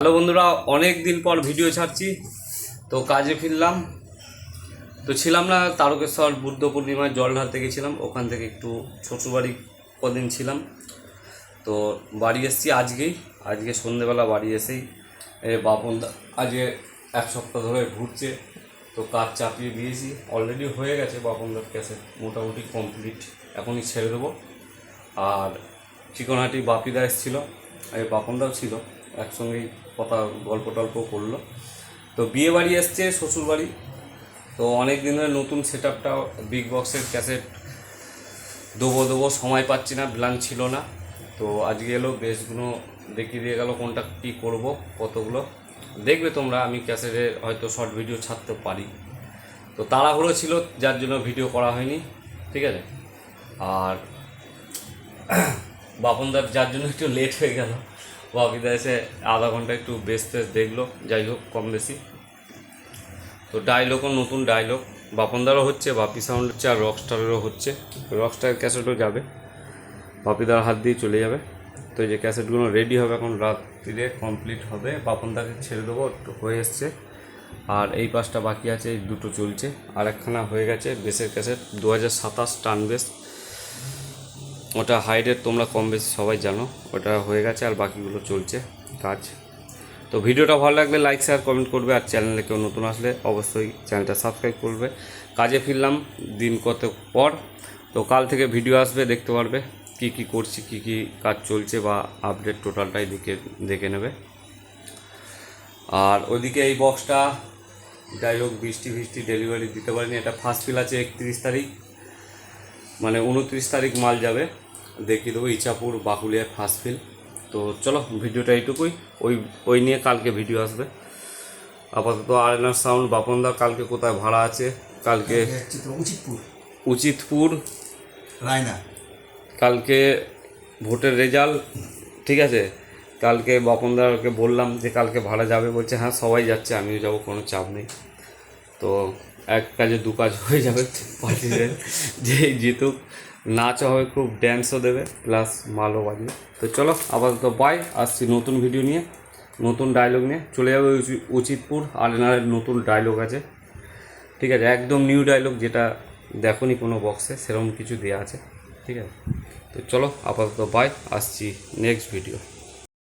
Hello বন্ধুরা, অনেক দিন পর ভিডিও ছাড়ছি। তো কাজে ফিরলাম, তো ছিলাম না তারকেশ্বর বুদ্ধ পূর্ণিমায় জল ঢালতে গেছিলাম, ওখান থেকে একটু শ্বশুরবাড়ি কদিন ছিলাম। তো বাড়ি এসেছি আজকে সন্ধেবেলা বাড়ি এসেই বাপন আজকে এক সপ্তাহ ধরে ঘুরছে, তো কাজ চাপিয়ে দিয়েছি। অলরেডি হয়ে গেছে বাপনদার কাছে, মোটামুটি কমপ্লিট, এখনই ছেড়ে দেবো। আর চিকনহাটি বাপিদা এসেছিলো, বাপনদাও ছিল, একসঙ্গেই কথা গল্প টল্প করলো। তো বিয়ে বাড়ি এসছে শ্বশুরবাড়ি, তো অনেক দিনের নতুন সেট আপটা বিগ বক্সের ক্যাসেট দেবো সময় পাচ্ছি না, প্ল্যান ছিল না। তো আজকে এলো, বেশগুলো দেখিয়ে দিয়ে গেল কোনটা কী করব, কতগুলো দেখবে তোমরা। আমি ক্যাসেটে হয়তো শর্ট ভিডিও ছাড়তে পারি, তো তাড়াহুড়ো ছিল যার জন্য ভিডিও করা হয়নি, ঠিক আছে। আর বাপনদার যার জন্য একটু লেট হয়ে গেল, বাপিদা এসে আধা ঘন্টা একটু বেস দেখলো, যাই হোক কম বেশি। তো ডায়লগও নতুন ডায়লগ বাপনদারও হচ্ছে, বাপি সাউন্ড হচ্ছে, আর রকস্টারেরও হচ্ছে। রকস্টার ক্যাসেটও যাবে, বাপিদার হাত দিয়ে চলে যাবে। তো এই যে ক্যাসেটগুলো রেডি হবে, এখন রাত্রিরে কমপ্লিট হবে, বাপনদাকে ছেড়ে দেবো, একটু হয়ে এসছে। আর এই পাঁচটা বাকি আছে, এই দুটো চলছে, আর একখানা হয়ে গেছে বেসের ক্যাসেট 2027 টান বেস, ওটা হাইডের তোমরা কম বেশি সবাই জানো, ওটা হয়ে গেছে, আর বাকিগুলো চলছে কাজ। তো ভিডিওটা ভালো লাগলে লাইক শেয়ার কমেন্ট করবে, আর চ্যানেলে কেউ নতুন আসলে অবশ্যই চ্যানেলটা সাবস্ক্রাইব করবে। কাজে ফিরলাম দিন কত পর, তো কাল থেকে ভিডিও আসবে, দেখতে পারবে কি কি করছি, কি কি কাজ চলছে, বা আপডেট টোটালটাই দেখে নেবে। আর ওইদিকে এই বক্সটা যাই হোক বৃষ্টি ডেলিভারি দিতে পারিনি, এটা ফার্স্ট ফিল আছে 31 তারিখ, মানে 29 তারিখ মাল যাবে, দেখিয়ে দেবো ইচাপুর বাকুলিয়ার ফার্স্ট ফিল। তো চলো ভিডিওটা এইটুকুই, ওই নিয়ে কালকে ভিডিও আসবে। আপাতত আরেনার সাউন্ড বাপনদা কালকে কোথায় ভাড়া আছে, কালকে উচিতপুর রায়না, কালকে ভোটের রেজাল্ট, ঠিক আছে। কালকে বাপনদাকে বললাম যে কালকে ভাড়া যাবে, বলছে হ্যাঁ সবাই যাচ্ছে, আমিও যাবো, কোনো চাপ নেই। তো এক কাজে দু কাজ হয়ে যাবে, পার্টিদের যে জিতুক, নাচও হবে খুব, ড্যান্সও দেবে, প্লাস মালও বাজবে। তো চলো আপাতত বাই, আসছি নতুন ভিডিও নিয়ে, নতুন ডায়লগ নিয়ে চলে যাবে উচিতপুর। আরেনারের নতুন ডায়লগ আছে, ঠিক আছে, একদম নিউ ডায়লগ, যেটা দেখোনি কোনো বক্সে, সেরকম কিছু দেওয়া আছে, ঠিক আছে। তো চলো আপাতত বাই, আসছি নেক্সট ভিডিও।